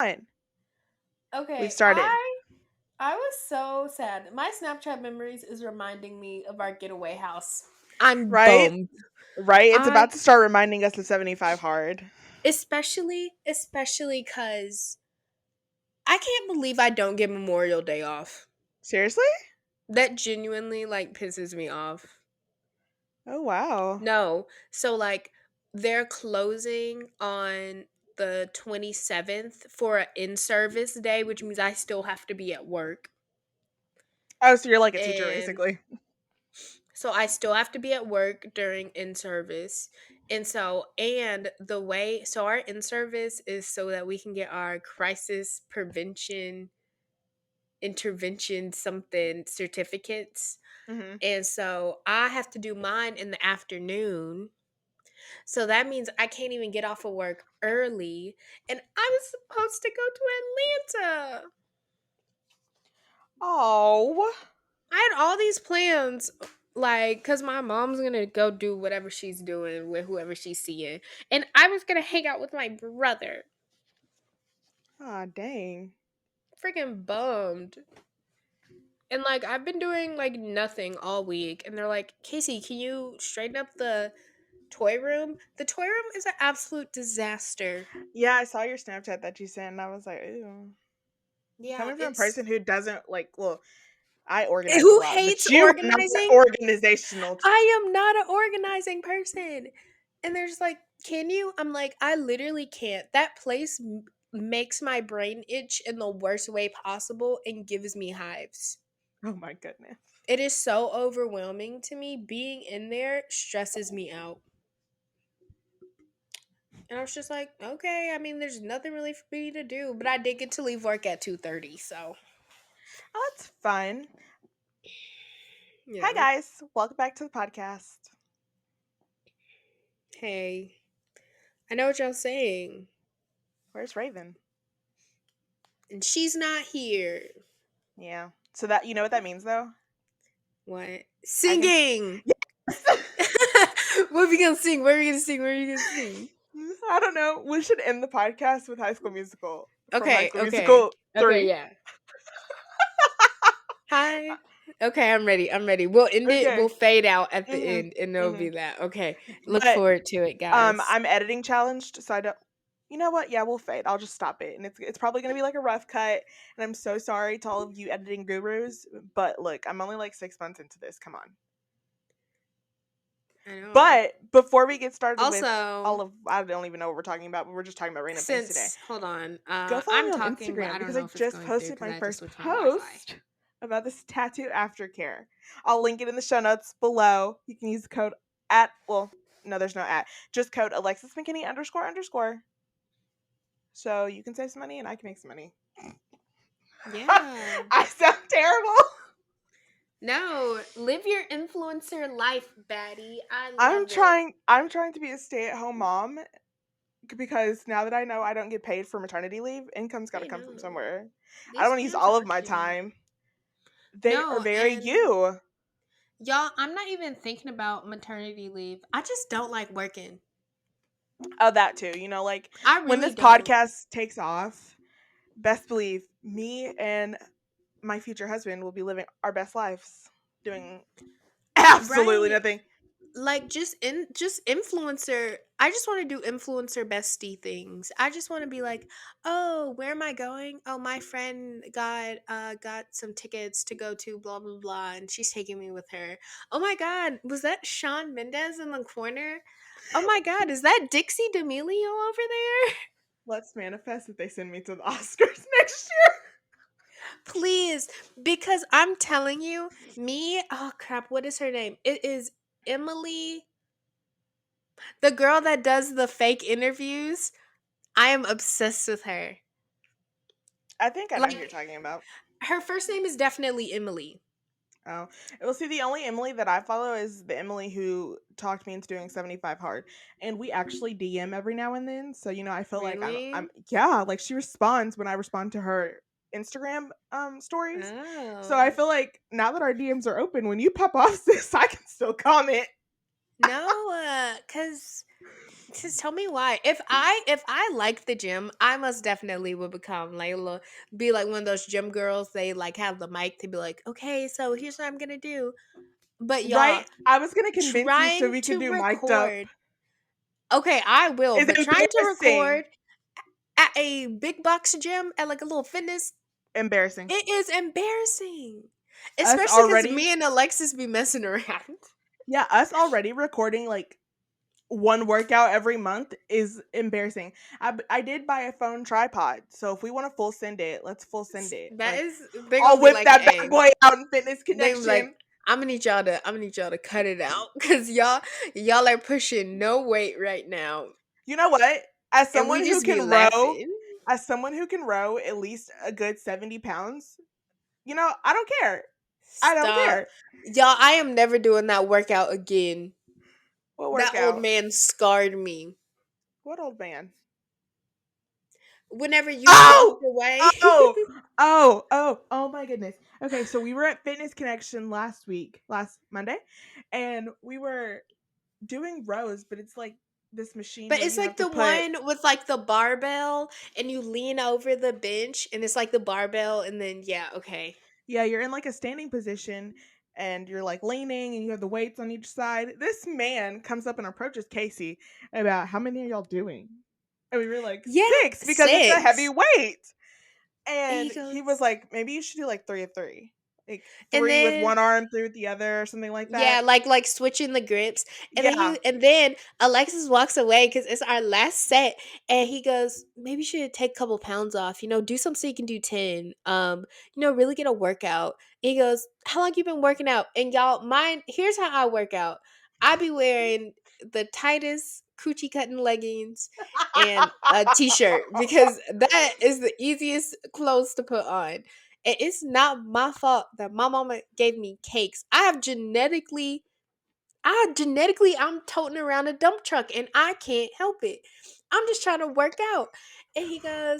Fine. We've Okay, started. I was so sad. My Snapchat memories is reminding me of our getaway house. I'm Right? bummed. Right? It's I about to start reminding us of 75 hard. especially cuz I can't believe I don't get Memorial Day off. Seriously? That genuinely like pisses me off. Oh, wow. No. So like they're closing on the 27th for an in-service day, which means I still have to be at work. Oh, so you're like a teacher, And basically. so I still have to be at work during in service. And the way, so our in service is so that we can get our crisis prevention intervention something certificates. Mm-hmm. And so I have to do mine in the afternoon. So that means I can't even get off of work early. And I was supposed to go to Atlanta. Oh. I had all these plans, like, because my mom's going to go do whatever she's doing with whoever she's seeing. And I was going to hang out with my brother. Ah, dang. Freaking bummed. And, like, I've been doing, like, nothing all week. And they're like, Casey, can you straighten up the toy room? The toy room is an absolute disaster. Yeah, I saw your Snapchat that you sent, and I was like, ooh. Yeah, Coming from a it's. person who doesn't, like, well, I organize a Who lot, but hates you are not that organizing? organizational. I am not an organizing person. And they're just like, can you? I'm like, I literally can't. That place makes my brain itch in the worst way possible and gives me hives. Oh, my goodness. It is so overwhelming to me. Being in there stresses me out. And I was just like, okay, I mean, there's nothing really for me to do. But I did get to leave work at 2:30, so Oh, that's fun. Hi, yeah. guys. Welcome back to the podcast. Hey, I know what y'all saying. Where's Raven? And she's not here. Yeah. So that, you know what that means, though? What? I can. Singing! Yes! What are we gonna sing? What are we gonna sing? What are we gonna sing? I don't know. We should end the podcast with High School Musical from High Okay, School okay. Musical Okay, 3. yeah. Hi. Okay, I'm ready. I'm ready. We'll end it. Okay. We'll fade out at the Mhm. end and it'll be Mhm. that. Okay. Look But forward to it, guys. I'm editing challenged, so I don't. You know what? Yeah, we'll fade. I'll just stop it, and it's probably gonna be like a rough cut. And I'm so sorry to all of you editing gurus, but look, I'm only like 6 months into this. Come on. I know. But before we get started with all Also, of, I don't even know what we're talking about, but we're just talking about random things today. since hold on. Go follow I'm me on talking, but Instagram I don't because know I if it's just going through posted because my I just first switched my Wi-Fi. post about this tattoo aftercare. I'll link it in the show notes below. You can use the code at, well, no, there's no at, just code Alexis McKinney __. So you can save some money and I can make some money. Yeah. I sound terrible. No, live your influencer life, baddie. I I'm love it. trying I'm trying to be a stay-at-home mom because now that I know I don't get paid for maternity leave, income's got to I come from know. somewhere. I don't These want to use plans all are of my cute. time. They are No, very and you. y'all, I'm not even thinking about maternity leave. I just don't like working. Oh, that too. Like I when really this don't. podcast takes off, best believe me and my future husband will be living our best lives doing absolutely Right. nothing. Like just influencer. I just want to do influencer bestie things. I just want to be like, "Oh, where am I going? Oh, my friend got some tickets to go to blah blah blah and she's taking me with her. Oh my god, was that Sean Mendez in the corner? Oh my god, is that Dixie D'Amelio over there?" Let's manifest that they send me to the Oscars next year. Please, because I'm telling you, oh crap, what is her name? It is Emily, the girl that does the fake interviews. I am obsessed with her. I think I know who you're Like, talking about. her first name is definitely Emily. Oh, well, see, the only Emily that I follow is the Emily who talked me into doing 75 hard, and we actually DM every now and then. So I feel like Really? yeah, like she responds when I respond to her Instagram stories. So I Oh. feel like now that our DMs are open, when you pop off this, I can still comment. No, cause Just tell me why. If I like the gym, I most definitely would become like a little, be like one of those gym girls. They like have the mic to be like, okay, so here's what I'm gonna do. But y'all Right? I was gonna convince you so trying we could to do mic'd up. record. Okay, I will, It's but trying to embarrassing. record at a big box gym at like a little fitness, Embarrassing. it is embarrassing. Us Especially because already, me and Alexis be messing around. yeah, us already recording like one workout every month is embarrassing. I did buy a phone tripod, so if we want to full send it, let's full send it. That Like, is, they're I'll gonna be whip like, that bad hey, boy out in Fitness they gonna be like, Connection. I'm gonna need y'all to cut it out because y'all are pushing no weight right now, You know what? As and someone we who just be can row, laughing. at least a good 70 pounds, I don't care. I don't Stop, care. y'all. I am never doing that workout again. What That old workout? man scarred me. What old man? Whenever you walked Oh! away. Oh my goodness. Okay, so we were at Fitness Connection last Monday, and we were doing rows, but it's like this machine But where it's you have like to the put, one with like the barbell and you lean over the bench and it's like the barbell and then yeah, okay. yeah, you're in like a standing position and you're like leaning and you have the weights on each side. This man comes up and approaches Casey about how many are y'all doing? And we were like, Yeah, 6 because it's a heavy 6. weight. And he And he was goes, like, maybe you should do like 3 of 3. Like and 3 with then one arm, 3 with the other, or something like yeah, that. like switching the grips. Yeah. And then Alexis walks away because it's our last set and he goes, maybe you should take a couple pounds off, do something so you can do 10. Really get a workout. And he goes, how long you been working out? And y'all, mine, here's how I work out. I be wearing the tightest coochie cutting leggings and a t-shirt because that is the easiest clothes to put on. And it's not my fault that my mama gave me cakes. I'm toting around a dump truck and I can't help it. I'm just trying to work out. And yeah,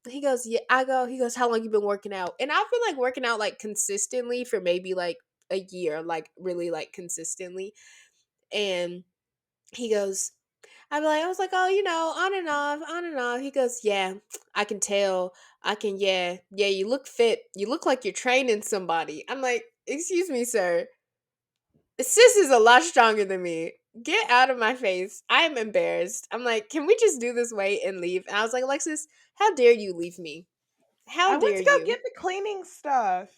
he goes, how long you been working out? And I've been like working out like consistently for maybe like a year, like really like consistently. And he goes, I was like, oh, on and off, on and off. He goes, yeah, I can tell. Yeah, you look fit. You look like you're training somebody. I'm like, excuse me, sir. Sis is a lot stronger than me. Get out of my face. I am embarrassed. I'm like, can we just do this weight and leave? And I was like, Alexis, how dare you leave me? How I went dare to go you? get the cleaning stuff.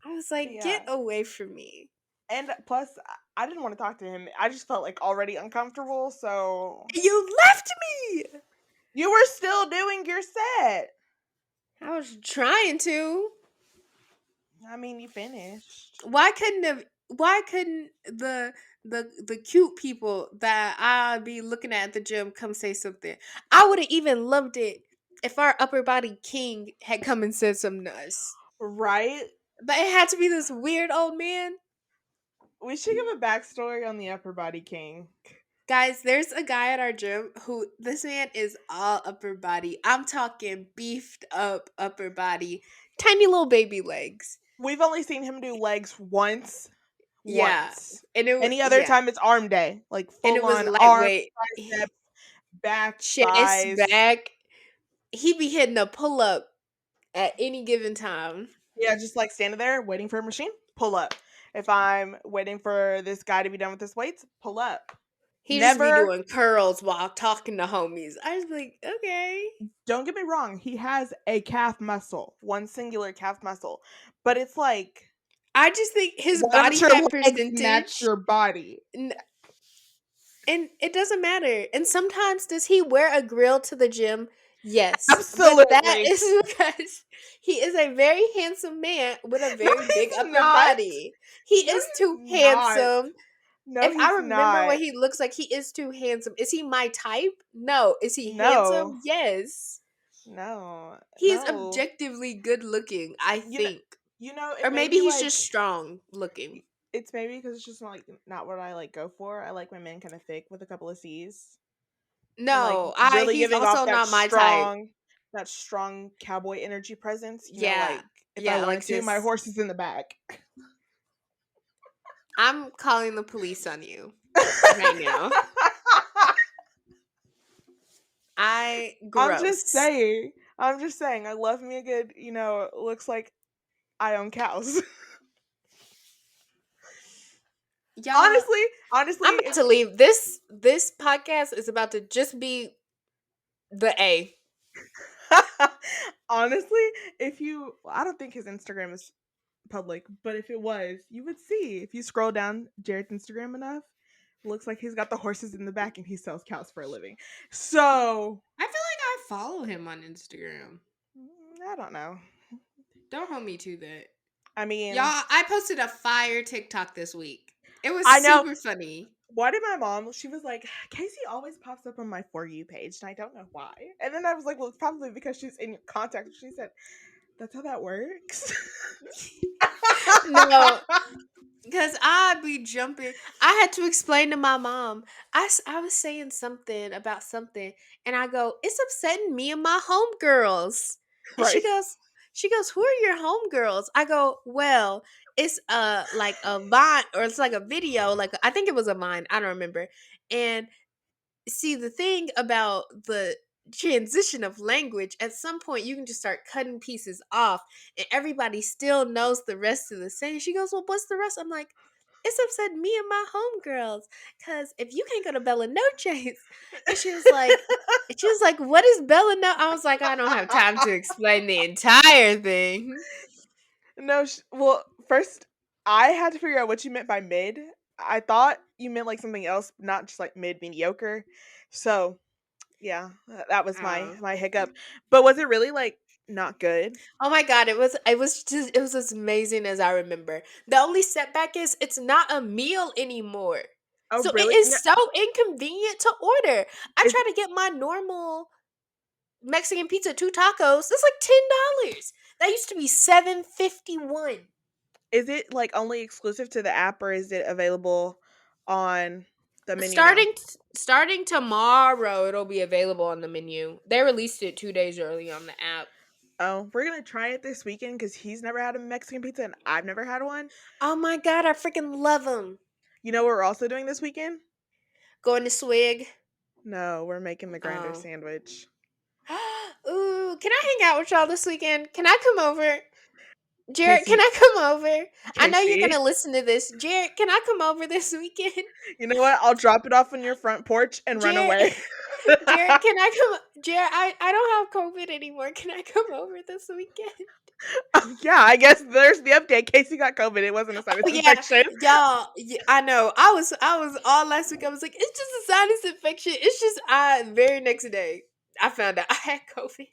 I was But like, get yeah. away from me. And plus, I didn't want to talk to him. I just felt like already uncomfortable. So You left me. you were still doing your set. I was trying to. I mean, you finished. Why couldn't the cute people that I'd be looking at the gym come say something? I would have even loved it if our upper body king had come and said something to us. Right? But it had to be this weird old man. We should give a backstory on the upper body king. Guys, there's a guy at our gym who this man is all upper body. I'm talking beefed up upper body, tiny little baby legs. We've only seen him do legs once. Yeah. Once. And Any other yeah. time it's arm day. Like And it full was on arm, lightweight. triceps, back, Chest, thighs. back. He be hitting a pull up at any given time. Yeah, just like standing there waiting for a machine, pull up. If I'm waiting for this guy to be done with his weights, pull up. He just be Never, doing curls while talking to homies. I was like, okay. don't get me wrong, he has a calf muscle, one singular calf muscle, but it's like, I just think his why don't body your fat legs match percentage, your body? n- and it doesn't matter. And sometimes, does he wear a grill to the gym? Yes. But that Absolutely. is because he is a very handsome man with a No, very big he's upper not. body. He No, is too he's not. handsome. No, If I he's remember not. what he looks like, he is too handsome. Is he my type? No. Is he No, handsome? Yes. no, He is no. objectively good looking, I You know, think. it Or may maybe be he's like, just strong looking. it's maybe because it's just not like not what I like go for. I like my men kind of thick with a couple of C's and like No, I really he's giving off also not my type. that strong cowboy energy presence. Yeah. Like if I Yeah, wanted to, my Alexis. horse is in the back. I'm calling the police on you right now. I I'm just gross. saying. I'm just saying. I love me a good, looks like I own cows. Y'all, honestly, honestly, I'm about if to leave. This podcast is about to just be the A. honestly, if you, well, I don't think his Instagram is public, but if it was, you would see if you scroll down Jared's Instagram enough. Looks like he's got the horses in the back and he sells cows for a living. So, I feel like I follow him on Instagram. I don't know. Don't hold me to that. I Y'all, mean, I posted a fire TikTok this week. It was I know. super funny. Why did my mom? She was like, Casey always pops up on my For You page, and I don't know why. And then I was like, well, it's probably because she's in contact. She said, that's how that works. No, because I be jumping. I had to explain to my mom. I was saying something about something, and I go, "It's upsetting me and my homegirls." And right. she goes, "Who are your homegirls?" I go, "Well, it's like a vine, or it's like a video. Like I think it was a vine. I don't remember." And see, the thing about the transition of language, at some point you can just start cutting pieces off, and everybody still knows the rest of the saying. She goes, "Well, what's the rest?" I'm like, "It's upset me and my homegirls, because if you can't go to Bella Noche's," and she was like, "What is Bella No?" I was like, "I don't have time to explain the entire thing." No, well, first, I had to figure out what you meant by mid. I thought you meant like something else, not just like mid mediocre. So, yeah, that was Oh. my hiccup. But was it really like not good? Oh my god, it was as amazing as I remember. The only setback is it's not a meal anymore. Oh, So it really? is No, so inconvenient to order. I is try to get my normal Mexican pizza, two tacos. It's like $10. That used to be $7.51. is it like only exclusive to the app or is it available on the menu now? Starting tomorrow, it'll be available on the menu. They released it 2 days early on the app. Oh, we're gonna try it this weekend because he's never had a Mexican pizza and I've never had one. Oh my god, I freaking love them. You know what we're also doing this weekend? Going to Swig. No, we're making the grinder Oh. sandwich. Ooh, can I hang out with y'all this weekend? Can I come over? Jared, can Casey, I come over? I know you're Casey, gonna listen to this. Jared, can I come over this weekend? you know what? I'll drop it off on your front porch and run Jared, away. Jared, can I come? Jared, I don't have COVID anymore. Can I come over this weekend? Oh, yeah, I guess there's the update. Casey got COVID. It wasn't a Oh sinus yeah, infection. y'all. I know. I was all last week. I was like, it's just a sinus infection. It's just very next day I found out I had COVID.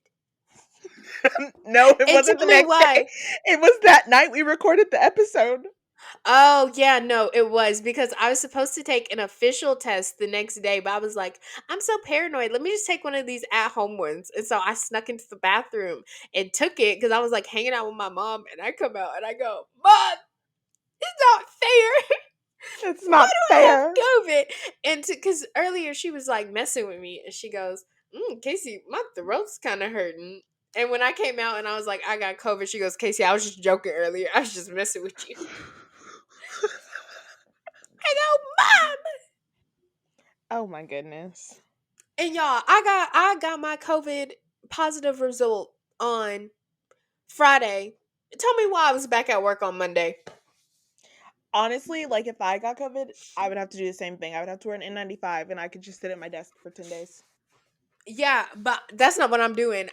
No, it And wasn't tell the me next day. why. It was that night we recorded the episode. Oh, yeah, no, it was because I was supposed to take an official test the next day, but I was like, I'm so paranoid. Let me just take one of these at home ones. And so I snuck into the bathroom and took it because I was like hanging out with my mom. And I come out and I go, "Mom, it's not fair. It's Why not do I have fair. COVID?" And because earlier she was like messing with me and she goes, "Casey, my throat's kind of hurting." And when I came out and I was like, "I got COVID," she goes, "Casey, I was just joking earlier. I was just messing with you." I go, "Mom." Oh my goodness. And y'all, I got my COVID positive result on Friday. Tell me why I was back at work on Monday. Honestly, like if I got COVID, I would have to do the same thing. I would have to wear an N95 and I could just sit at my desk for 10 days. Yeah, but that's not what I'm doing.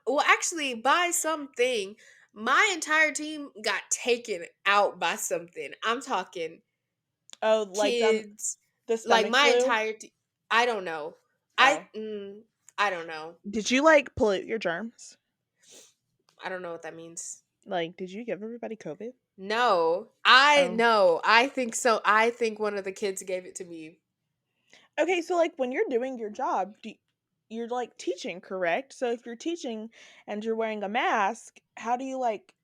Well, actually, by something, my entire team got taken out by something. I'm talking Oh, like kids, the like stomach my flu? entire. I don't know. I Oh. mm, I don't know. Did you like pollute your germs? I don't know what that means. Like, did you give everybody COVID? No, I Oh. know. I think so. I think one of the kids gave it to me. Okay, so like when you're doing your job, you're like teaching, correct? So if you're teaching and you're wearing a mask, how do you like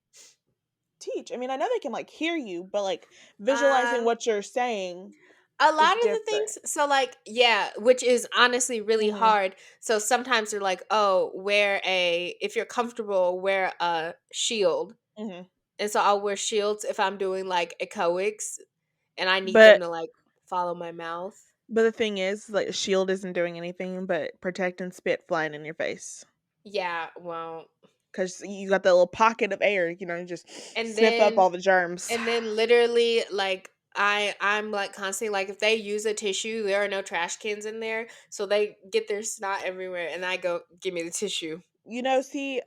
teach? I mean, I know they can like hear you, but like visualizing Uh what you're saying a is lot of the different. things, so like, yeah, which is honestly really Mhm. hard. So sometimes they're like, "Oh, if you're comfortable, wear a shield." Mhm. And so I'll wear shields if I'm doing like echoics and I need them But to like follow my mouth. But the thing is, like, a shield isn't doing anything but protect and spit flying in your face. Yeah, well, Because you got that little pocket of air, you just and sniff up then all the germs. and then literally like I'm like constantly like if they use a tissue, there are no trash cans in there, so they get their snot everywhere, and I go, "Give me the tissue." See,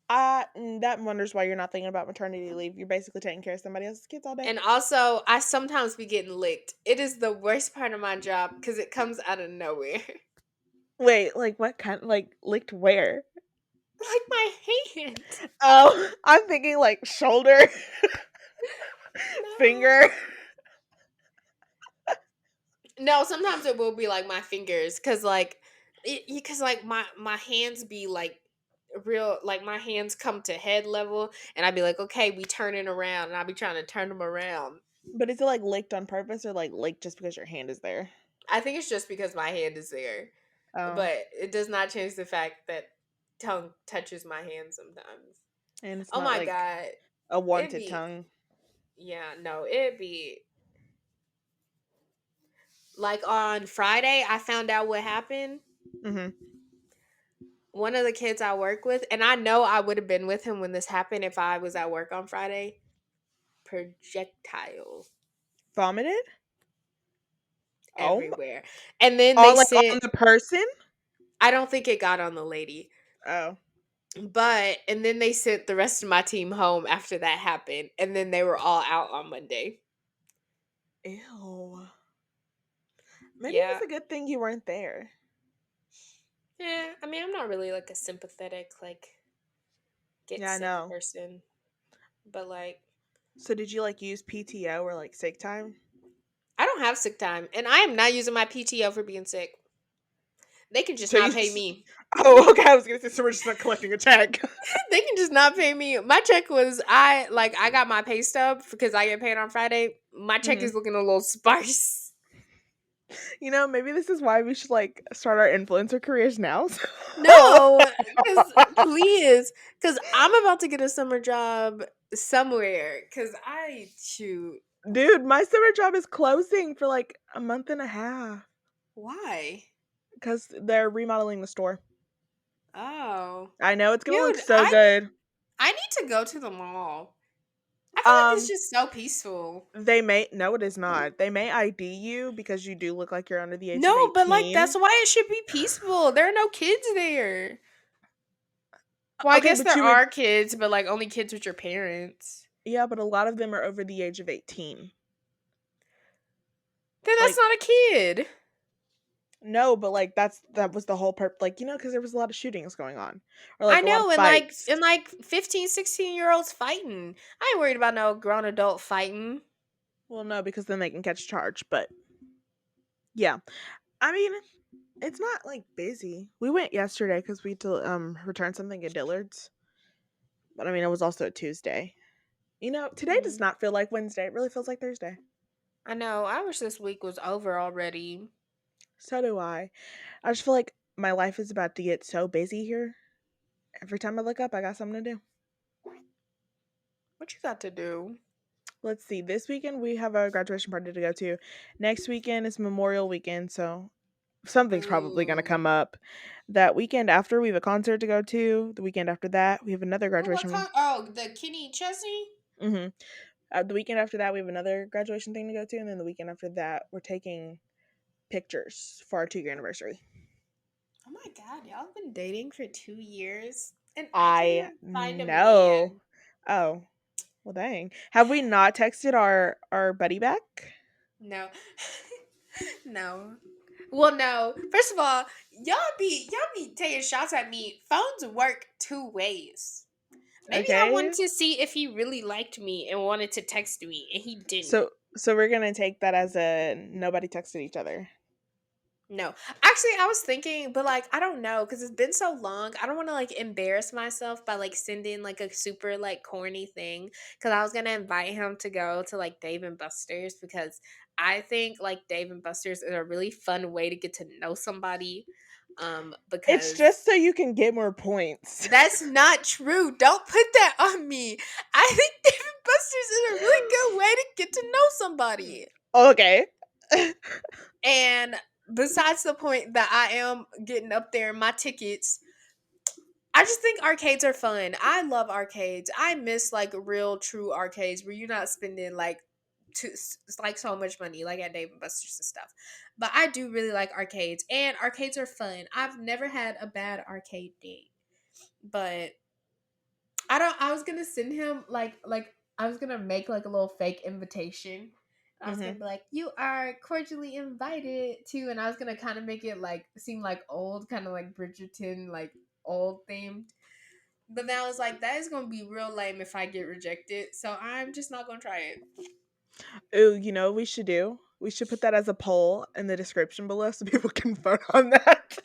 that wonders why you're not thinking about maternity leave. You're basically taking care of somebody else's kids all day. And also, I sometimes be getting licked. It is the worst part of my job because it comes out of nowhere. Wait, like what kind? Like licked where? Like my hand. Oh, I'm thinking like shoulder, No. finger. No, sometimes it will be like my fingers because like because like my hands be like real, like my hands come to head level, and I'd be like, okay, we turning around, and I'd be trying to turn them around. But is it like licked on purpose or like licked just because your hand is there? I think it's just because my hand is there, Oh, but it does not change the fact that tongue touches my hand sometimes. and it's Oh not my like god, a it'd wanted be, tongue. yeah, no, it'd be like on Friday. I found out what happened. Mm-hmm. One of the kids I work with, and I know I would have been with him when this happened if I was at work on Friday. Projectile Vomited. Oh, everywhere, and then they all like sent. on the person. I don't think it got on the lady. Oh, But and then they sent the rest of my team home after that happened, and then they were all out on Monday. ew. Maybe it Yeah. was a good thing you weren't there. Yeah, I mean, I'm not really like a sympathetic like get Yeah, I sick know. person, but like So did you like use PTO or like sick time? I don't have sick time, and I am not using my PTO for being sick. They can just So not you pay just. me. Oh, okay. I was gonna say so we're just not collecting a check. They can just not pay me. My check was I got my pay stub because I get paid on Friday. My check Hmm. is looking a little sparse. Maybe this is why we should like start our influencer careers now. No, because please, because I'm about to get a summer job somewhere. Because I shoot, Dude, my summer job is closing for like a month and a half why? because they're remodeling the store. Oh, I know it's gonna look dude, so good. I need to go to the mall. I feel like it's Um, just so peaceful. they may no, it is not. They may ID you because you do look like you're under the age of No, but like that's 18. why it should be peaceful. There are no kids there. Well, I Okay, guess but there you would. are kids, but like only kids with your parents. Yeah, but a lot of them are over the age of 18. Then that's Like, not a kid. no, but like that was the whole like, because there was a lot of shootings going on or I like a lot of know, fights. and like 15, 16-year-olds fighting. I ain't worried about no grown adult fighting. Well, no, because then they can catch charge, but yeah. I mean, it's not like busy. We went yesterday cuz we had to return something at Dillard's. But I mean, it was also a Tuesday. Today does Mm. not feel like Wednesday. It really feels like Thursday. I know. I wish this week was over already. So do I. I just feel like my life is about to get so busy here. Every time I look up, I got something to do. What you got to do? Let's see. This weekend we have a graduation party to go to. Next weekend is Memorial Weekend, so something's probably going to come Ooh. up. That weekend after, we have a concert to go to. The weekend after that, we have another Oh, what graduation. kind? Oh, the Kenny Chesney? Mm-hmm. The weekend after that, we have another graduation thing to go to, and then the weekend after that, we're taking pictures for our 2-year anniversary. Oh my god, y'all have been dating for 2 years, and I can't I even find a know. man. Oh, well, dang. Have we not texted our buddy back? No. No. Well, no. First of all, y'all be taking shots at me. Phones work two ways. Maybe I Okay. wanted to see if he really liked me and wanted to text me, and he didn't. So we're gonna take that as a nobody texted each other. No. Actually, I was thinking, but like I don't know cuz it's been so long. I don't want to like embarrass myself by like sending like a super like corny thing cuz I was going to invite him to go to like Dave and Buster's because I think like Dave and Buster's is a really fun way to get to know somebody It's because just so you can get more points. that's not true. Don't put that on me. I think Dave and Buster's is a really good way to get to know somebody. Okay. And besides the point that I am getting up there in my tickets, I just think arcades are fun. I love arcades. I miss like real true arcades where you're not spending like like so much money like at Dave and Buster's and stuff. But I do really like arcades, and arcades are fun. I've never had a bad arcade date. But I don't. I was gonna send him like I was gonna make like a little fake invitation. I was gonna Hmm. be like, "You are cordially invited to," and I was gonna kind of make it like seem like old, kind of like Bridgerton, like old themed. But then I was like, that is gonna be real lame if I get rejected. So I'm just not gonna try it. Ooh, you know what we should do? We should put that as a poll in the description below so people can vote on that.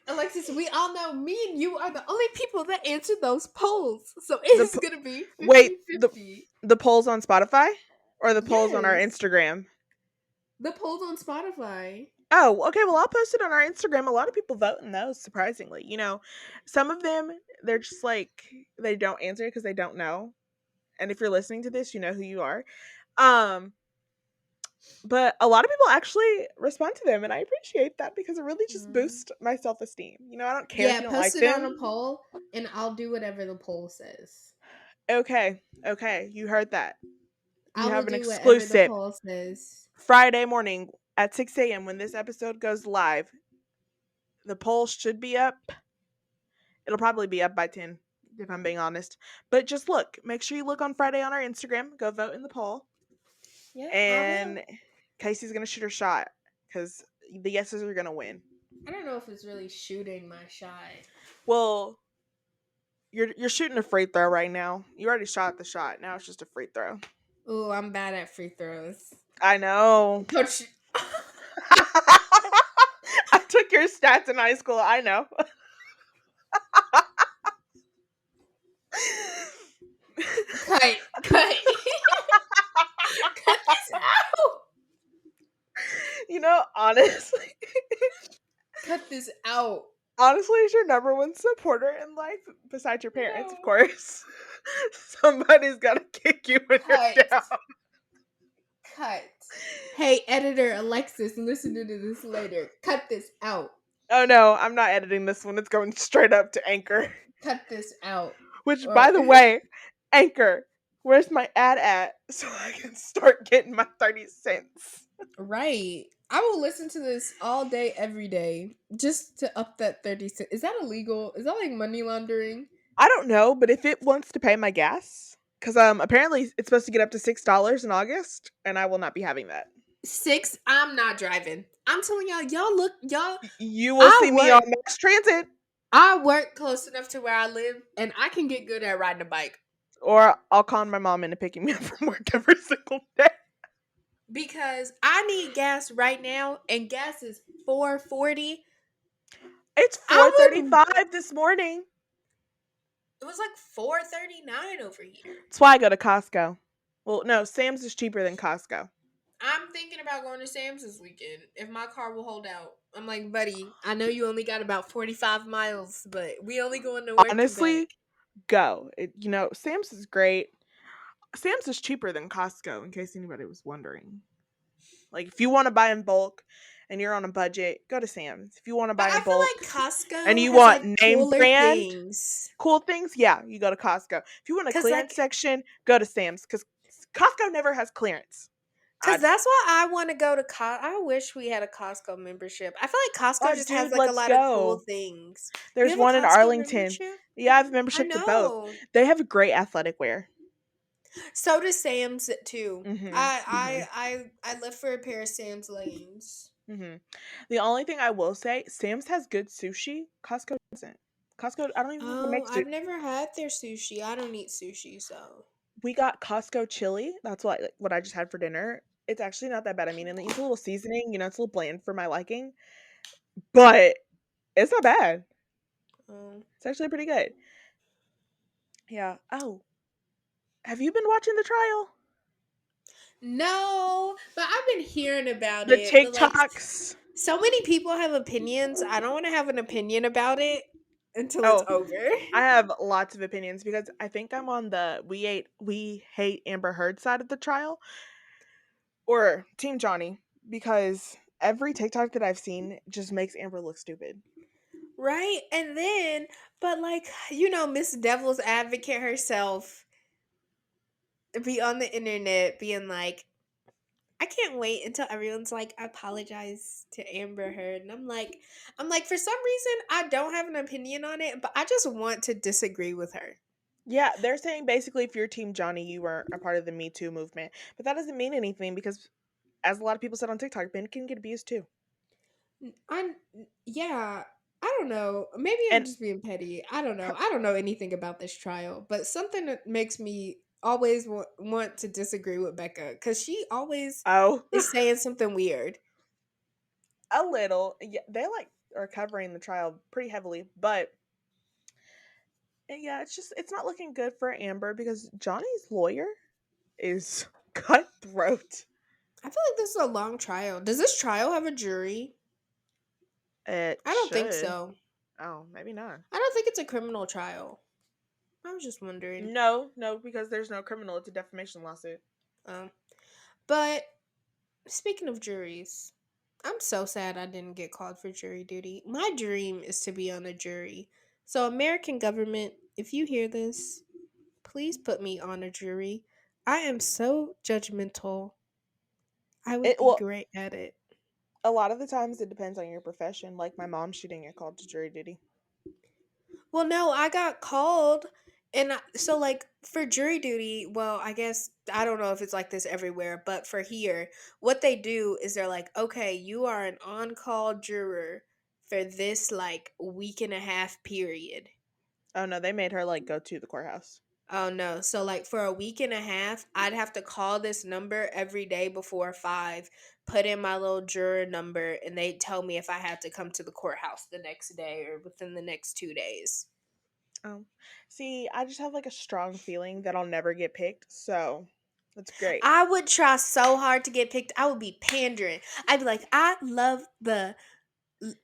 Alexis, we all know me and you are the only people that answer those polls. So it The is po- gonna be Wait, 50-50. the polls on Spotify or the polls on our Yes. Instagram? The polls on Spotify. Oh, okay. Well, I'll post it on our Instagram. A lot of people vote in those, surprisingly. Some of them, they're just like, they don't answer because they don't know. And if you're listening to this, you know who you are. Um, but a lot of people actually respond to them, and I appreciate that because it really just Mm. boosts my self esteem. I don't care if Yeah, you don't post like it on a them. poll and I'll do whatever the poll says. Okay, okay, you heard that. You I will have an do whatever the exclusive poll says. Friday morning at 6 a.m. when this episode goes live. The poll should be up. It'll probably be up by 10, if I'm being honest. But just look. Make sure you look on Friday on our Instagram. Go vote in the poll. Yep, I will. And Casey's going to shoot her shot because the yeses are going to win. I don't know if it's really shooting my shot. Well, you're shooting a free throw right now. You already shot the shot. Now it's just a free throw. Ooh, I'm bad at free throws. I know. Coach, I took your stats in high school. I know. cut, cut, cut this out. Honestly, Cut this out. honestly, is your number one supporter in life besides your parents, of No. course. Somebody's got to kick you when you're Cut, down. cut. Hey, editor Alexis, listen to this later. Cut this out. Oh no, I'm not editing this one. It's going straight up to Anchor. Cut this out. Which, Or by the way, Anchor, where's my ad at so I can start getting my 30 cents? right. I will listen to this all day, every day, just to up that 30 cents. Is that illegal? Is that like money laundering? I don't know, but if it wants to pay my gas, because apparently it's supposed to get up to $6 in August, and I will not be having that. Six, I'm not driving. I'm telling y'all, y'all look, y'all. You will I see me on work. mass transit, I work close enough to where I live, and I can get good at riding a bike or I'll con my mom into picking me up from work every single day. because I need gas right now, and gas is 4.40. It's I would. 4:35 this morning. It was like 4.39 over here. That's why I go to Costco. Well, no, Sam's is cheaper than Costco. I'm thinking about going to Sam's this weekend if my car will hold out. I'm like, buddy, I know you only got about 45 miles, but we only going to work and back. Honestly, go. Sam's is great. Sam's is cheaper than Costco, in case anybody was wondering. Like, if you want to buy in bulk and you're on a budget, go to Sam's. If you want to But buy in I feel bulk like and Costco you has want like name cooler brand things. cool things, yeah, you go to Costco. If you want a Cause clearance like, section, go to Sam's because Costco never has clearance. cause I that's why I want to go to I wish we had a Costco membership. I feel like Costco Oh, just has dude, like a let's lot of cool go. things. You There's have a one in Costco Arlington. membership? Yeah, I have I membership to both. know. They have great athletic wear. So does Sam's too. Mhm. I Mhm. I I live for a pair of Sam's lanes. Mhm. The only thing I will say, Sam's has good sushi. Costco doesn't. Costco, I don't even think they Oh, make I've sushi. never had their sushi. I don't eat sushi, so. We got Costco chili. That's what I just had for dinner. It's actually not that bad. I mean, it needs a little seasoning. It's a little bland for my liking, but it's not bad. Um, It's actually pretty good. Yeah. Oh, have you been watching the trial? no, but I've been hearing about The it. But like, TikToks. so many people have opinions. I don't want to have an opinion about it until it's Oh, over. I have lots of opinions because I think I'm on the we hate Amber Heard side of the trial, or Team Johnny, because every TikTok that I've seen just makes Amber look stupid. Right? And then, but like, Miss Devil's Advocate herself be on the internet being like, I can't wait until everyone's like, apologize to Amber Heard. And I'm like, for some reason, I don't have an opinion on it, but I just want to disagree with her. Yeah, they're saying basically if you're Team Johnny, you weren't a part of the Me Too movement. But that doesn't mean anything because, as a lot of people said on TikTok, Ben can get abused too. I'm, yeah, I don't know. Maybe I'm And just being petty. I don't know. her, I don't know anything about this trial, but something that makes me always want to disagree with Becca because she always oh, is saying something weird. a little. Yeah, they like are covering the trial pretty heavily, but yeah, it's not looking good for Amber because Johnny's lawyer is cutthroat. I feel like this is a long trial. Does this trial have a jury? It I don't think should. so. Oh, maybe not. I don't think it's a criminal trial. I was just wondering. No, no, because there's no criminal. It's a defamation lawsuit. Um, but speaking of juries, I'm so sad I didn't get called for jury duty. My dream is to be on a jury. So, American government, if you hear this, please put me on a jury. I am so judgmental. I would It be well, great at it. a lot of the times it depends on your profession. Like my mom, she didn't get called to jury duty. Well, no, I got called. And so, like, for jury duty, well, I guess, I don't know if it's like this everywhere, but for here, what they do is they're like, okay, you are an on call juror for this, like, week and a half period. Oh no, they made her like go to the courthouse. Oh, no. So, like, for a week and a half, I'd have to call this number every day before 5, put in my little juror number, and they'd tell me if I had to come to the courthouse the next day or within the next 2 days. Oh, see, I just have like a strong feeling that I'll never get picked, so that's great. I would try so hard to get picked. I would be pandering. I'd be like, I love the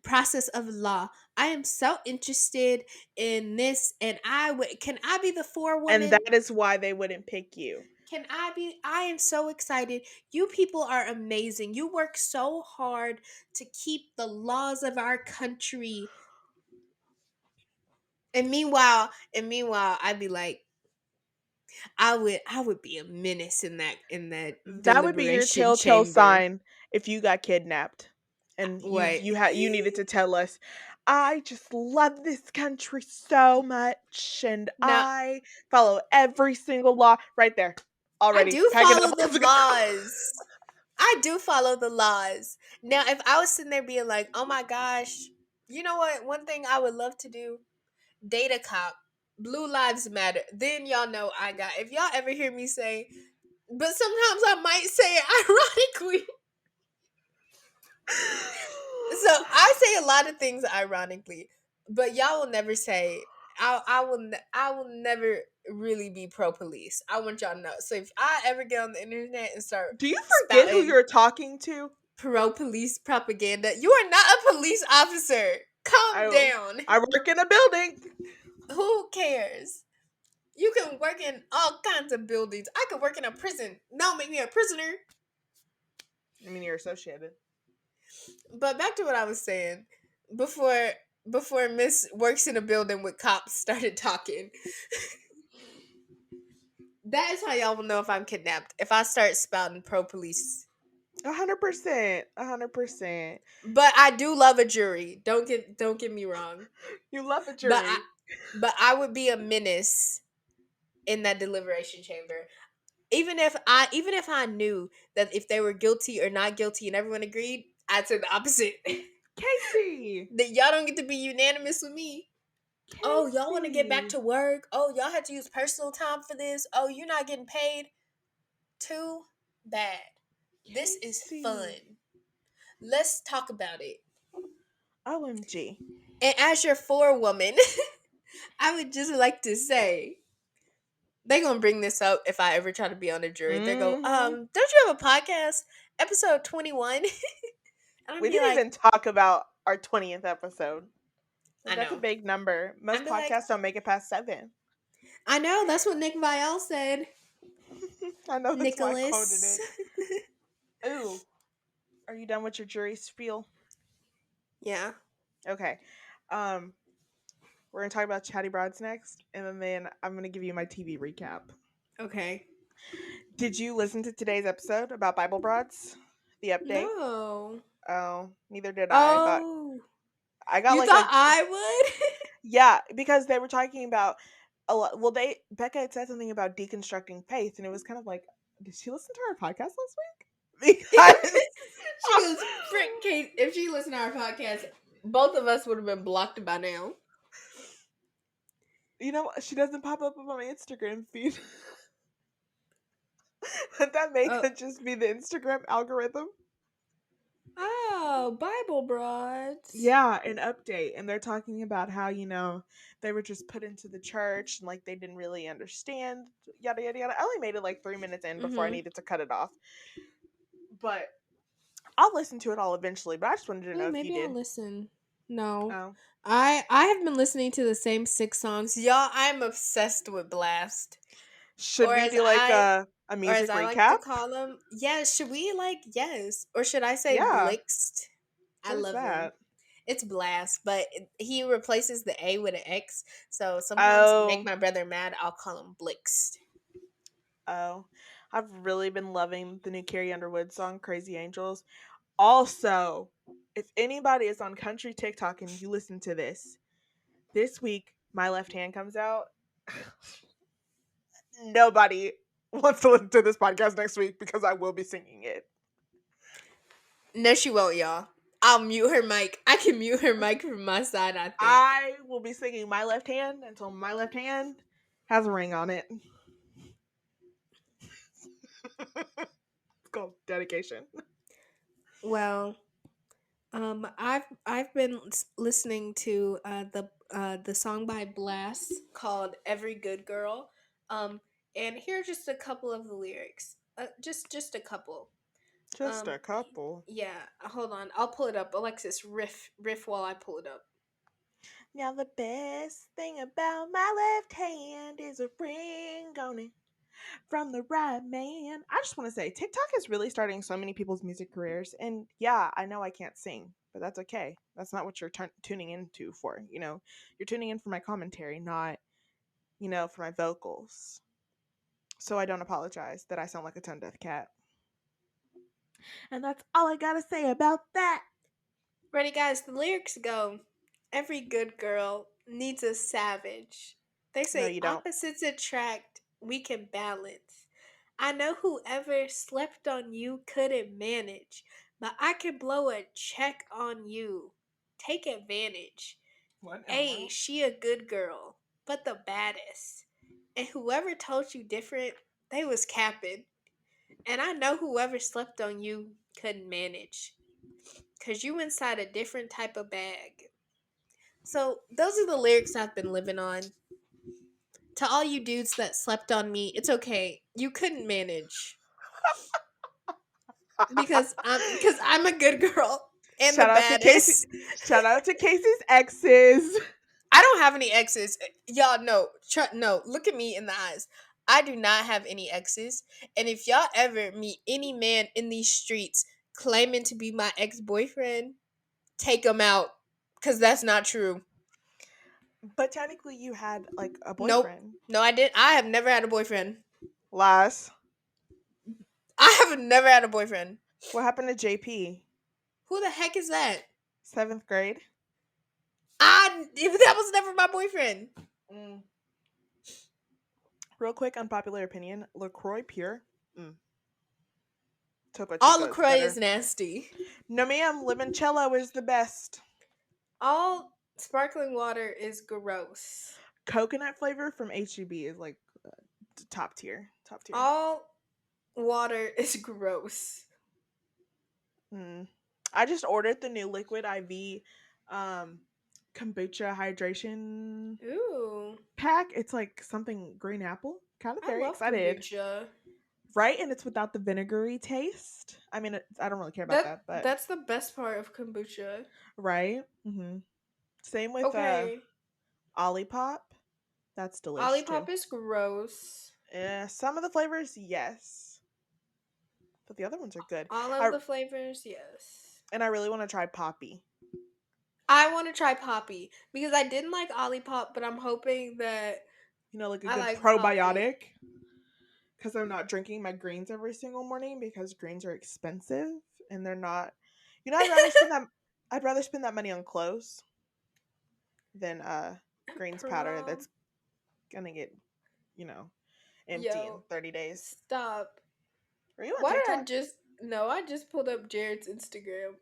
process of law. I am so interested in this, and I would. Can I be the And forewoman? that is why they wouldn't pick you. Can I be? I am so excited. You people are amazing. You work so hard to keep the laws of our country. And meanwhile, I'd be like, I would be a menace in that That would be your deliberation telltale chamber. sign if you got kidnapped and What? you needed to tell us, I just love this country so much and Now, I follow every single law right there. I Already do packing follow up. the Let's go. laws. I do follow the laws. Now, if I was sitting there being like, oh my gosh, you know what? One thing I would love to do, date a cop. Blue lives matter. Then y'all know I got. If y'all ever hear me say, but sometimes I might say it ironically. So I say a lot of things ironically, but y'all will never say. I will never really be pro police. I want y'all to know. So if I ever get on the internet and start Do you forget who spouting you're talking to? pro police propaganda, you are not a police officer. Calm I down. I work in a building. Who cares? You can work in all kinds of buildings. I could work in a prison. Don't make me a prisoner. I mean, you're associated. But back to what I was saying. Before before Miss works in a building with cops started talking. That is how y'all will know if I'm kidnapped. If I start spouting pro police. 100%. 100%. But I do love a jury. Don't get me wrong. You love a But I jury. but I would be a menace in that deliberation chamber. Even if I knew that if they were guilty or not guilty and everyone agreed, I'd say the opposite. Casey. That y'all don't get to be unanimous with me. Oh, y'all want to get back Casey. to work? Oh, y'all had to use personal time for this? Oh, you're not getting paid? Too bad. This is Casey. fun. Let's talk about it. OMG. And as your forewoman, I would just like to say they gonna bring this up if I ever try to be on a jury. They go, Hmm. don't you have a podcast? Episode 21. And I'm We be didn't like, even talk about our 20th episode. I Like, that's a know. big number. Most I'd be like, podcasts don't make it past 7. I know, that's what Nick Vial said. I know that's why I quoted Nicholas. it. Ooh, are you done with your jury spiel? Yeah. Okay. Um, we're gonna talk about Chatty Broads next, and then I'm gonna give you my TV recap. Okay. Did you listen to today's episode about Bible Broads? The update? No. Oh, neither did I. But Oh, I got you like thought a I would? yeah, because they were talking about a lot. Well, they Becca had said something about deconstructing faith, and it was kind of like, did she listen to our podcast last week? Because She goes, frick, Kate. If she listened to our podcast, both of us would have been blocked by now. you know she doesn't pop up on my Instagram feed. Would that make Oh, it just be the Instagram algorithm? oh, Bible broads. Yeah, an update. And they're talking about how, they were just put into the church and like they didn't really understand, yada, yada, yada. I only made it like 3 minutes in before I Mm-hmm. needed to cut it off. But I'll listen to it all eventually. But I just wanted to know Oh, if you maybe I'll did. listen. No. Oh. I have been listening to the same 6 songs. Y'all, I'm obsessed with Blast. Should Or we as do like I a or as music I like to recap? call them, yes, should we like yes. Or should I say Yeah. Blixt? I What is love him. that? It's Blast, but he replaces the A with an X. So sometimes to make Oh. my brother mad, I'll call him Blixt. Oh. I've really been loving the new Carrie Underwood song, Crazy Angels. Also, if anybody is on country TikTok and you listen to this week, My Left Hand comes out. Nobody wants to listen to this podcast next week because I will be singing it. No, she won't, y'all. I'll mute her mic. I can mute her mic from my side, I think. I will be singing My Left Hand until my left hand has a ring on it. It's called dedication. Well, I've been listening to the song by Blast called "Every Good Girl," um, and here are just a couple of the lyrics. Just a couple. Just a couple. Yeah, hold on, I'll pull it up. Alexis, riff while I pull it up. Now the best thing about my left hand is a ring on it from the right man. I just want to say TikTok is really starting so many people's music careers. And yeah, I know I can't sing, but that's okay. That's not what you're tuning into for. You're tuning in for my commentary, not, for my vocals. So I don't apologize that I sound like a tone deaf cat. And that's all I got to say about that. Ready, guys? The lyrics go: Every good girl needs a savage. They No, say you don't. opposites attract, we can balance. I know whoever slept on you couldn't manage, but I can blow a check on you. Take advantage. What in the Hey, world? she a good girl, but the baddest. And whoever told you different, they was capping. And I know whoever slept on you couldn't manage. Cause you inside a different type of bag. So those are the lyrics I've been living on. To all you dudes that slept on me, it's okay. You couldn't manage. Because I'm a good girl and the Shout out to Casey. baddest. Shout out to Casey's exes. I don't have any exes. Y'all know. No, look at me in the eyes. I do not have any exes. And if y'all ever meet any man in these streets claiming to be my ex-boyfriend, take him out. Cause that's not true. But technically, you had like a Nope. boyfriend. No, I didn't. I have never had a boyfriend. Lies. I have never had a boyfriend. What happened to JP? Who the heck is that? Seventh grade. That was never my boyfriend. Mm. Real quick, unpopular opinion: Lacroix Pure. Topo All Chico is LaCroix is better. nasty. No, ma'am. Limoncello is the best. All sparkling water is gross. Coconut flavor from HEB is like top tier. Top tier. All water is gross. Mm. I just ordered the new Liquid IV um, kombucha hydration Ooh, pack. It's like something green apple. Kind of I very love excited. kombucha. Right? And it's without the vinegary taste. I mean, I don't really care about That that, but that's the best part of kombucha. right? Same with Okay, Olipop. That's delish too. Olipop is gross. Some of the flavors, yes. but the other ones are good. All of I the flavors, yes. and I really want to try Poppy. I want to try Poppy because I didn't like Olipop, but I'm hoping that Like a I good like Poppy. probiotic. Because I'm not drinking my greens every single morning because greens are expensive and they're not. I'd rather spend that money on clothes than greens powder Prom. that's gonna get you know empty in Yo, 30 days. stop. Are you on Why did I TikTok? just no, I just pulled up Jared's Instagram.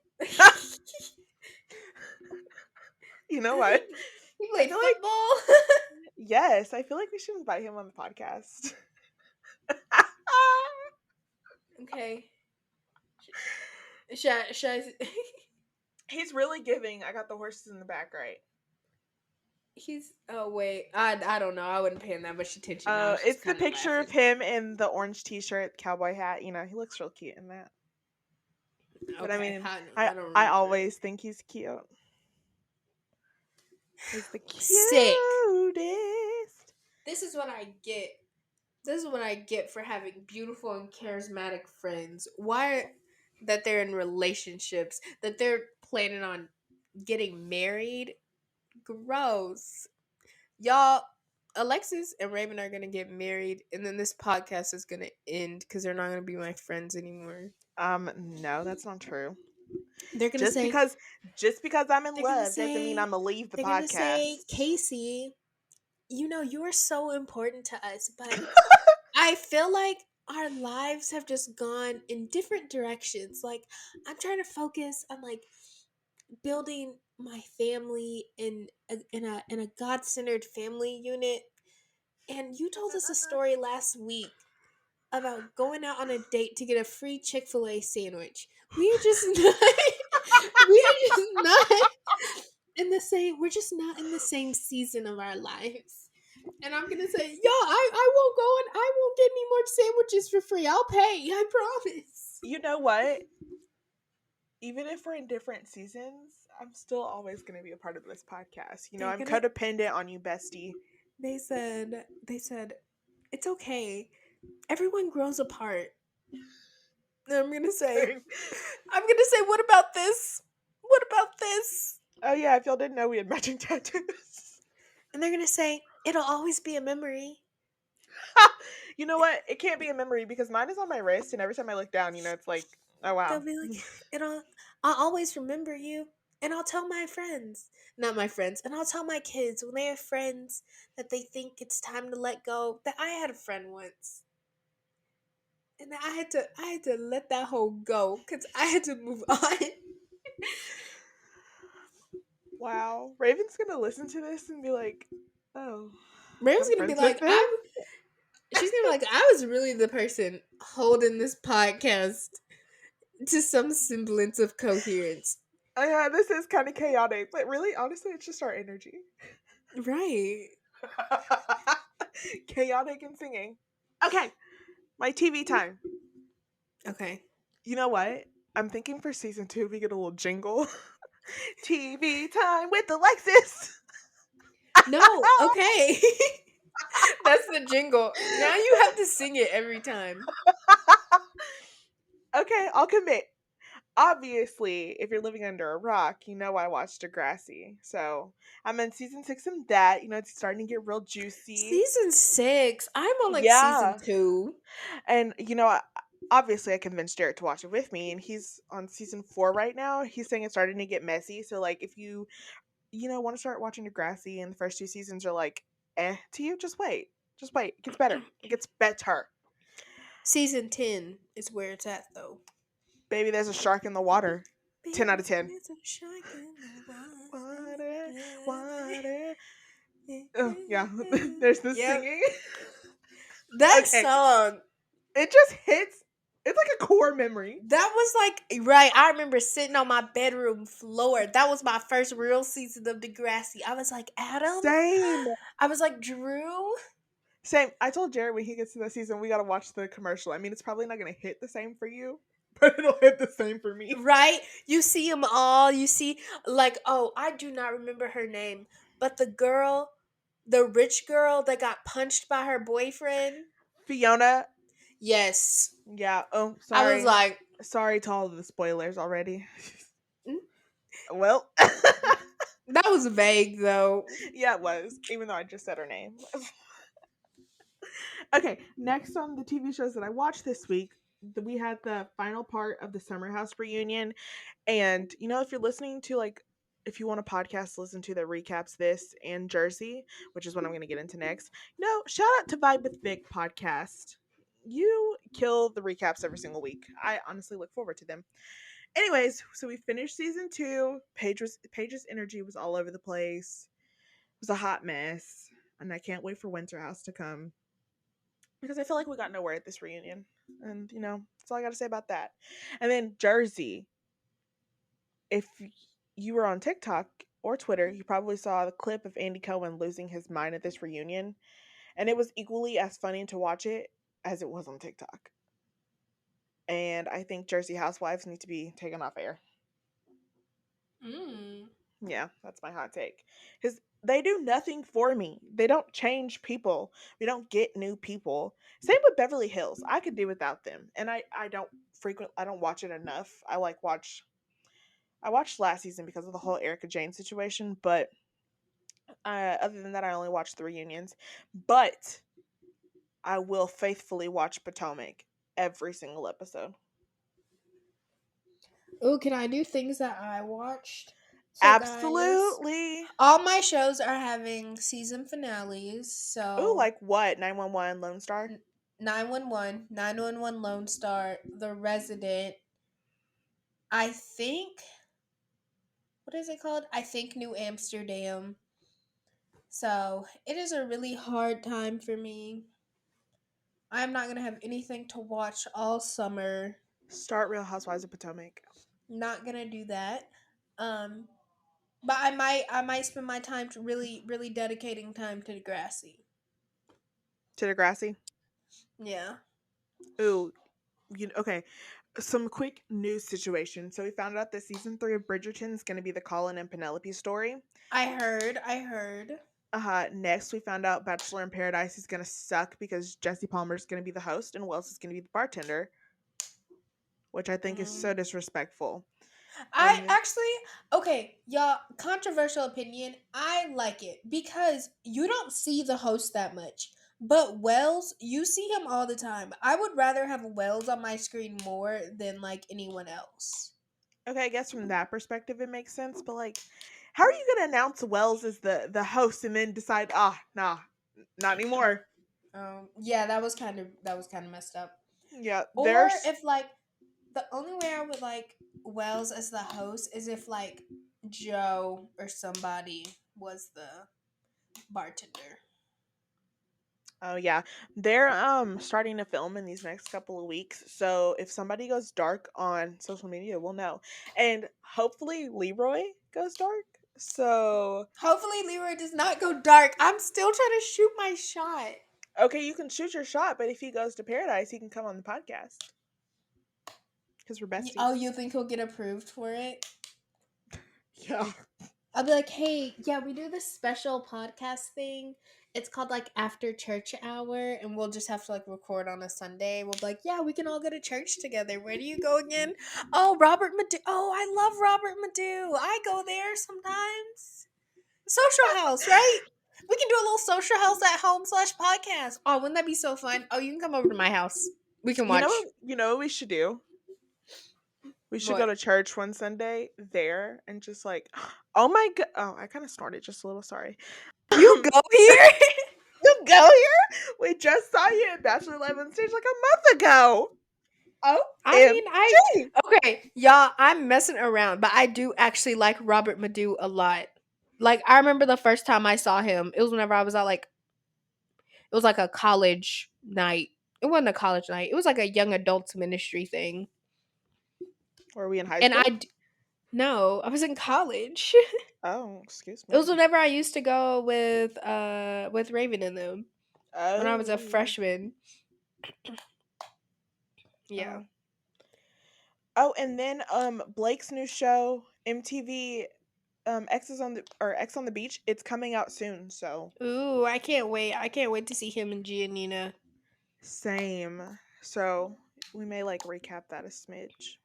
You know what? He I played feel like football. yes, I feel like we should invite him on the podcast. Okay. Should I He's really giving. I got the horses in the back right. he's oh wait. I don't know. I wasn't paying that much attention. I was just It's the kind of picture of laughing. him in the orange t-shirt, cowboy hat. He looks real cute in that. But I Okay, mean, I know. I I don't I remember it. always think he's cute. He's the Sick. cutest. This is what I get. This is what I get for having beautiful and charismatic friends. Why that they're in relationships, that they're planning on getting married. Gross. Y'all, Alexis and Raven are gonna get married, and then this podcast is gonna end because they're not gonna be my friends anymore. No, that's not true. They're gonna Just say, because just because I'm in they're gonna love doesn't mean say, I'm gonna leave the they're gonna say, podcast. Casey, you are so important to us, but I feel like our lives have just gone in different directions. Like I'm trying to focus on like building my family in a God-centered family unit. And you told us a story last week about going out on a date to get a free Chick-fil-A sandwich. We're just not we're just not in the same we're just not in the same season of our lives. And I'm gonna say, yo, I won't go and I won't get any more sandwiches for free. I'll pay, I promise. You know what? Even if we're in different seasons, I'm still always going to be a part of this podcast. They're I'm gonna codependent on you, bestie. they said it's okay. Everyone grows apart. And I'm gonna say, what about this? What about this? Oh yeah, if y'all didn't know, we had matching tattoos. And they're gonna say, it'll always be a memory. You know what? It can't be a memory because mine is on my wrist, and every time I look down, it's like, oh They'll wow. be like, I'll always remember you. And I'll tell my friends, not my friends, and I'll tell my kids when they have friends that they think it's time to let go. That I had a friend once, and I had to let that whole go because I had to move on. Wow. Raven's gonna listen to this and be like, oh, Raven's I'm gonna be friends with like, him. she's gonna be like, I was really the person holding this podcast to some semblance of coherence. Oh yeah, this is kind of chaotic, but really, honestly, it's just our energy. Right. Chaotic and singing. Okay, my TV time. Okay. You know what? I'm thinking for season 2 we get a little jingle. TV time with Alexis. No, okay. That's the jingle. Now you have to sing it every time. Okay, I'll commit. Obviously, if you're living under a rock, I watched Degrassi. So I'm in season 6 of that. It's starting to get real juicy. Season 6. I'm on like season Yeah. 2. And, obviously I convinced Jared to watch it with me, and he's on season 4 right now. He's saying it's starting to get messy. So, like, if want to start watching Degrassi and the first 2 seasons are like, to you, just wait. Just wait. It gets better. It gets better. Season 10 is where it's at though. Baby, there's a shark in the water. 10 out Baby, of 10. there's a shark in the Water, water. water. Oh, yeah. There's the Yep. singing. That Okay. song. It just hits. It's like a core memory. That was like, right. I remember sitting on my bedroom floor. That was my first real season of Degrassi. I was like, Adam. Same. I was like, Drew. Same. I told Jared when he gets to the season, we got to watch the commercial. I mean, it's probably not going to hit the same for you, but it'll hit the same for me. Right? You see them all. You see, like, oh, I do not remember her name, but the rich girl that got punched by her boyfriend. Fiona. Yes. Yeah. Oh, I was sorry. like, Sorry to all of the spoilers already. "Mm, Well, that was vague though." yeah, it was. Even though I just said her name. Okay, next on the TV shows that I watched this week, we had the final part of the Summer House reunion. And if you're listening to if you want a podcast, listen to that recaps this and Jersey, which is what I'm going to get into next. Shout out to Vibe with Vic podcast. You kill the recaps every single week. I honestly look forward to them. Anyways, so we finished season 2. Paige's energy was all over the place. It was a hot mess, and I can't wait for Winter House to come because I feel like we got nowhere at this reunion. And that's all I got to say about that. And then Jersey, if you were on TikTok or Twitter, you probably saw the clip of Andy Cohen losing his mind at this reunion, and it was equally as funny to watch it as it was on TikTok. And I think Jersey Housewives need to be taken off air. Mm. Yeah, that's my hot take. Because they do nothing for me. They don't change people. We don't get new people. Same with Beverly Hills. I could do without them. And I don't watch it enough. I watched last season because of the whole Erica Jane situation, but other than that, I only watched the reunions. But I will faithfully watch Potomac every single episode. Oh, can I do things that I watched? So, guys, Absolutely. all my shows are having season finales. Ooh, So, like what? 911 Lone Star? 911, 911 Lone Star, The Resident. I think, what is it called? I think New Amsterdam. So, it is a really hard time for me. I'm not going to have anything to watch all summer. Start Real Housewives of Potomac. Not going to do that. Um, but I might spend my time to really dedicating time to Degrassi. To Degrassi? Yeah. Ooh, okay. Some quick news situation. So we found out that season 3 of Bridgerton is going to be the Colin and Penelope story. I heard. Next, we found out Bachelor in Paradise is going to suck because Jesse Palmer is going to be the host and Wells is going to be the bartender, which I think is so Mm. disrespectful. I And actually, okay, y'all, controversial opinion. I like it because you don't see the host that much. But Wells, you see him all the time. I would rather have Wells on my screen more than like anyone else. okay, I guess from that perspective it makes sense, but how are you going to announce Wells as the host and then decide, nah, not anymore? Yeah, that was kind of messed up. Yeah, Or there's if like the only way I would like Wells as the host is if like Joe or somebody was the bartender. Oh yeah. They're starting to film in these next couple of weeks. So if somebody goes dark on social media, we'll know. And hopefully Leroy goes dark. So Hopefully Leroy does not go dark. I'm still trying to shoot my shot. okay, you can shoot your shot, but if he goes to paradise, he can come on the podcast because we're Oh, besties. you think he'll get approved for it? Yeah. I'll be like, hey, yeah, we do this special podcast thing. It's called like After Church Hour, and we'll just have to like record on a Sunday. We'll be like, yeah, we can all go to church together. Where do you go again? Oh, Robert Madu. Oh, I love Robert Madu. I go there sometimes. Social house, right? We can do a little social house at home slash podcast. Oh, wouldn't that be so fun? Oh, you can come over to my house. We can watch. You know what we should do? We should go What? to church one Sunday there and just oh my god. Oh, I kind of started just a little. Sorry. You go here? You go here? We just saw you at Bachelor Live on stage like a month ago. I mean, OMG. okay, y'all, I'm messing around, but I do actually like Robert Madu a lot. Like, I remember the first time I saw him, it was whenever I was at like, it was like a college night. It wasn't a college night, it was like a young adults ministry thing. Were we in high And school? no, I was in college. Oh, excuse It was me. whenever I used to go with Raven and them when I was a Oh. freshman. Yeah. Oh. Oh, and then Blake's new show, MTV X on the Beach, it's coming out soon, so Ooh, I can't wait. I can't wait to see him and Giannina. same. So we may like recap that a smidge,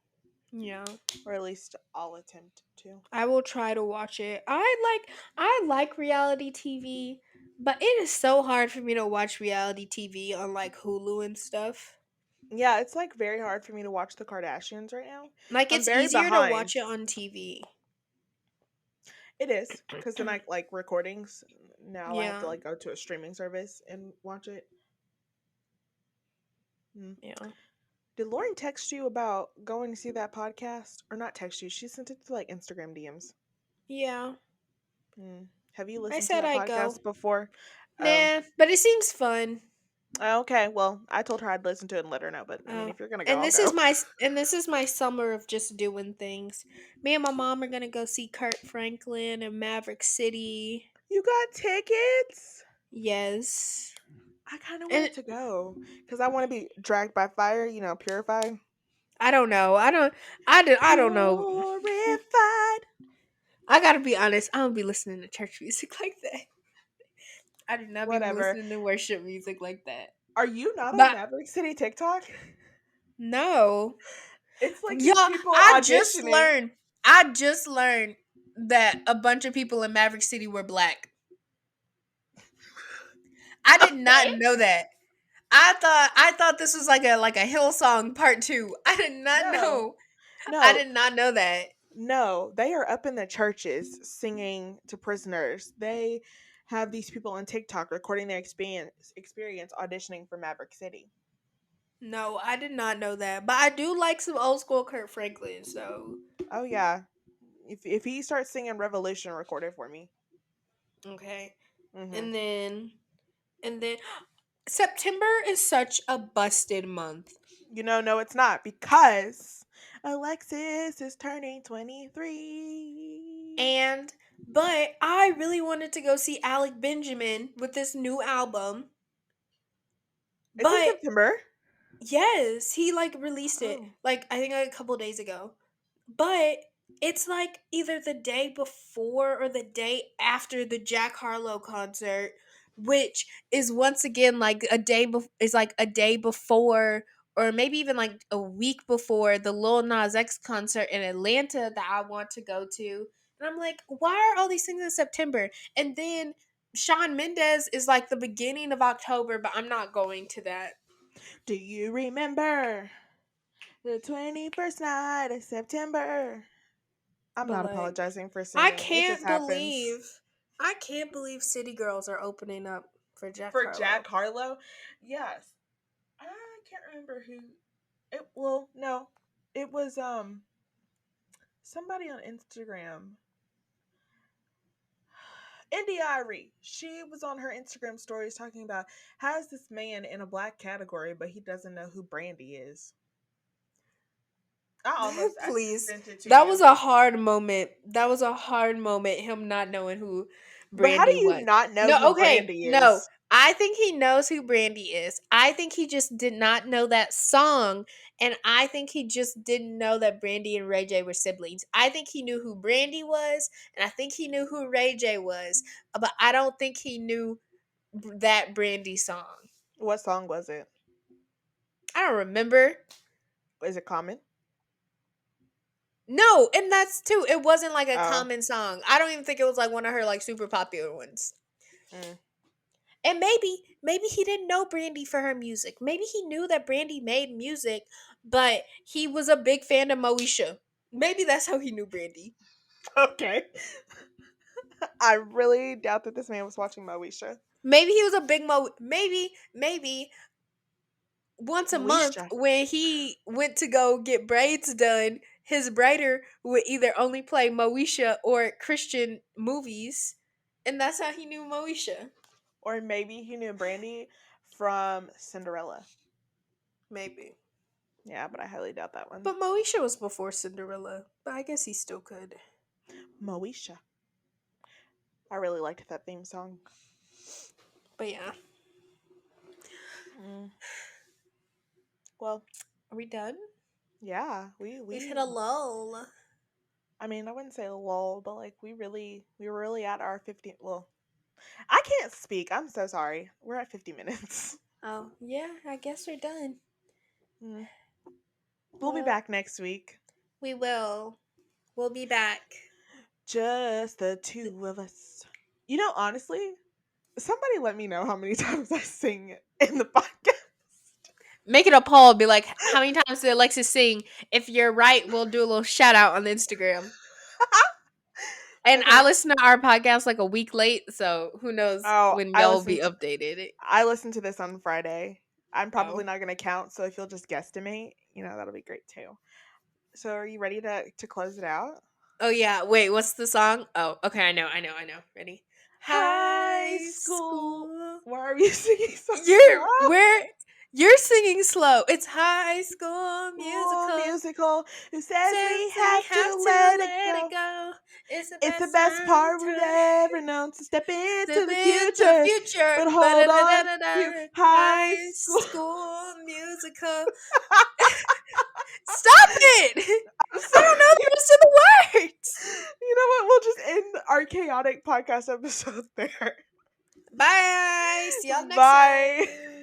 Yeah. or at least I'll attempt to. I will try to watch it. I like reality TV, but it is so hard for me to watch reality TV on like Hulu and stuff. Yeah, it's like very hard for me to watch the Kardashians right now. Like I'm it's very easier to behind. watch it on TV. It is because then I like recordings. Now I have to Yeah. like go to a streaming service and watch it. Mm. Yeah. Did Lauren text you about going to see that podcast, or not text you? She sent it to like Instagram DMs. Yeah. Mm. Have you I listened to said that I'd go. podcast before? Oh, Nah, but it seems fun. okay. Well, I told her I'd listen to it and let her know. But I mean, Oh. if you're gonna go, And I'll this is go. my summer of just doing things. Me and my mom are gonna go see Kurt Franklin and Maverick City. You got tickets? Yes. I kind of And wanted to go because I want to be dragged by fire. Purified. I don't know. I don't know. Purified. I gotta be honest. I don't be listening to church music like that. I do not be Whatever. listening to worship music like that. Are you not on But Maverick City TikTok? no, It's like these y'all. people I just auditioning. learned. I just learned that a bunch of people in Maverick City were black. I did not Okay. know that. I thought this was like a Hillsong part two. I did not No, know. I no, did not know that. no. They are up in the churches singing to prisoners. They have these people on TikTok recording their experience auditioning for Maverick City. No, I did not know that. But I do like some old school Kurt Franklin. So Oh yeah. If he starts singing Revolution, record it for me. okay, Hmm. and then September is such a busted month. No, it's not because Alexis is turning 23. And but I really wanted to go see Alec Benjamin with this new album. It's in But September. yes, he like released it Oh. like I think like a couple days ago. But it's like either the day before or the day after the Jack Harlow concert, which is once again like is like a day before or maybe even like a week before the Lil Nas X concert in Atlanta that I want to go to. And I'm like, why are all these things in September? And then Sean Mendez is like the beginning of October, but I'm not going to that. Do you remember the 21st night of September? I'm But not like, apologizing for I singing. It just can't happens. believe, I can't believe City Girls are opening up for Jack For Jack Harlow. Harlow? Yes. I can't remember who it well, no. It was somebody on Instagram. India Irie. She was on her Instagram stories talking about how is this man in a black category, but he doesn't know who Brandy is. I almost Please, sent it to that was you. a hard moment. That was a hard moment. Him not knowing who But how do Brandy you was. not know who No, okay, Brandy no. is? I think he knows who Brandy is. I think he just did not know that song, and I think he just didn't know that Brandy and Ray J were siblings. I think he knew who Brandy was, and I think he knew who Ray J was, but I don't think he knew that Brandy song. What song was it? I don't remember. Is it Common? No, and that's too. It wasn't like a Oh. common song. I don't even think it was like one of her like super popular ones. Mm. And maybe he didn't know Brandy for her music. Maybe he knew that Brandy made music, but he was a big fan of Moesha. Maybe that's how he knew Brandy. Okay. I really doubt that this man was watching Moesha. Maybe he was a big maybe once a month Moesha. when he went to go get braids done, his braider would either only play Moesha or Christian movies, and that's how he knew Moesha. Or maybe he knew Brandy from Cinderella. Maybe. Yeah, but I highly doubt that one. But Moesha was before Cinderella, but I guess he still could. Moesha. I really liked that theme song. But yeah. Mm. Well, Are we done? yeah, We've hit we a lull. I mean, I wouldn't say lull, but like we were really at our 50. Well, I can't speak. I'm so sorry. We're at 50 minutes. Oh, yeah, I guess we're done. Mm. We'll be Well, back next week. we will. We'll be back. Just the two of us. You know, honestly, somebody let me know how many times I sing in the podcast. Make it a poll. Be like, how many times did Alexis sing? If you're right, we'll do a little shout out on the Instagram. And I Okay. listen to our podcast like a week late, so who knows Oh, when y'all will be updated. I listened to this on Friday. I'm Oh. probably not gonna count, so if you'll just guesstimate, that'll be great too. So are you ready to close it out? Oh yeah. Wait, what's the song? Oh, okay, I know. Ready? High High school. school. Why are you singing so You're slow? where you're singing slow. It's High School School Musical. musical. Who says Says we we have have to to let it let it go? go. It's the It's the best best time part we've to ever known. So step step into the into the future. future. But hold on to Ba-da-da-da-da-da. high High school. School Musical. Stop it! I'm I sorry. don't know the rest of the words. You know what? We'll just end our chaotic podcast episode there. Bye. See y'all next Bye. time.